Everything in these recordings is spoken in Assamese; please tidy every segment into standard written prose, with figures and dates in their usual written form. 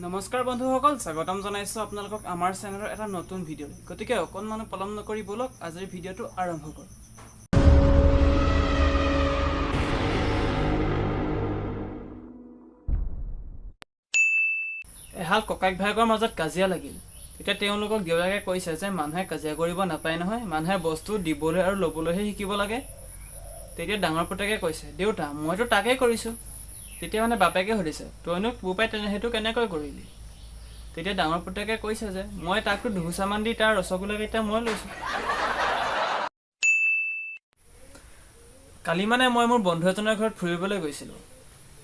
নমস্কাৰ বন্ধুসকল, স্বাগতম জনাইছোঁ আপোনালোকক আমাৰ চেনেলৰ এটা নতুন ভিডিঅ'লৈ। গতিকে অকণমান পলম নকৰি বলক আজিৰ ভিডিঅ'টো আৰম্ভ কৰোঁ। এহাল ককাইক ভায়েকৰ মাজত কাজিয়া লাগিল। তেতিয়া তেওঁলোকক দেউতাকে কৈছে যে মানুহে কাজিয়া কৰিব নাপায় নহয়, মানুহে বস্তু দিবলৈ আৰু ল'বলৈহে শিকিব লাগে। তেতিয়া ডাঙৰ পুতেকে কৈছে, দেউতা মইতো তাকেই কৰিছোঁ। তেতিয়া বাপেকে সুধিছে, তইনো বোপাই সেইটো কেনেকৈ কৰিলি? তেতিয়া ডাঙৰ পুতেকে কৈছে যে মই তাকতো দুহুচামান দি তাৰ ৰসগোল্লাকেইটা মই লৈছোঁ। কালি মই মোৰ বন্ধু এজনৰ ঘৰত ফুৰিবলৈ গৈছিলোঁ।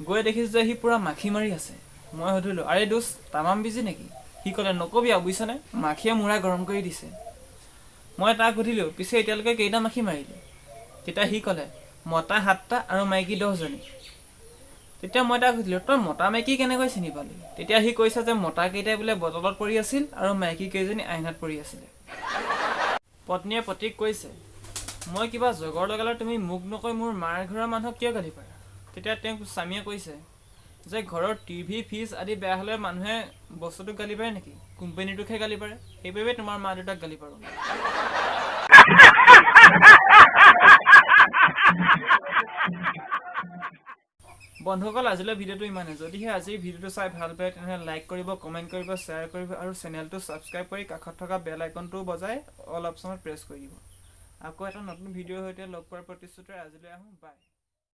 গৈ দেখিছোঁ যে সি পুৰা মাখি মাৰি আছে। মই সুধিলোঁ, আৰে দোষ তামাম বিজি নেকি? সি ক'লে, নকবি আৰু বুজিছনে, মাখিয়ে মূৰা গৰম কৰি দিছে। মই তাক সুধিলোঁ, পিছে এতিয়ালৈকে কেইটা মাখি মাৰিলি? তেতিয়া সি ক'লে, মতা 7টা আৰু মাইকী 10জনী। তেতিয়া মই তাক সুধিলোঁ, তই মতা মাইকী কেনেকৈ চিনি পালি? তেতিয়া সি কৈছে যে মতা কেইটাই বোলে বটলত পৰি আছিল আৰু মাইকী কেইজনী আইনাত পৰি আছিলে। পত্নীয়ে পতিক কৈছে, মই কিবা জগৰ লগালে তুমি মোক নকৈ মোৰ মাৰ ঘৰৰ মানুহক কিয় গালি পাৰা? তেতিয়া তেওঁক স্বামীয়ে কৈছে যে ঘৰৰ টিভি ফ্ৰিজ আদি বেয়া হ'লে মানুহে বস্তুটোক গালি পাৰে নেকি? কোম্পানীটোকহে গালি পাৰে। সেইবাবে তোমাৰ মা দেউতাক গালি পাৰোঁ। বন্ধুসকল, আজিলৈ ভিডিঅ'টো ইমানেই। যদিহে আজিৰ ভিডিঅ'টো চাই ভাল পায় তেনেহ'লে লাইক কৰিব, কমেণ্ট কৰিব, শ্বেয়াৰ কৰিব আৰু চেনেলটো ছাবস্ক্ৰাইব কৰি কাষত থকা বেল আইকনটো বজাই অল অপশ্যনত প্ৰেছ কৰি দিব। আকৌ এটা নতুন ভিডিঅ'ৰ সৈতে লগ পোৱাৰ প্ৰতিশ্ৰুতিৰে আজিলৈ আহোঁ। বাই।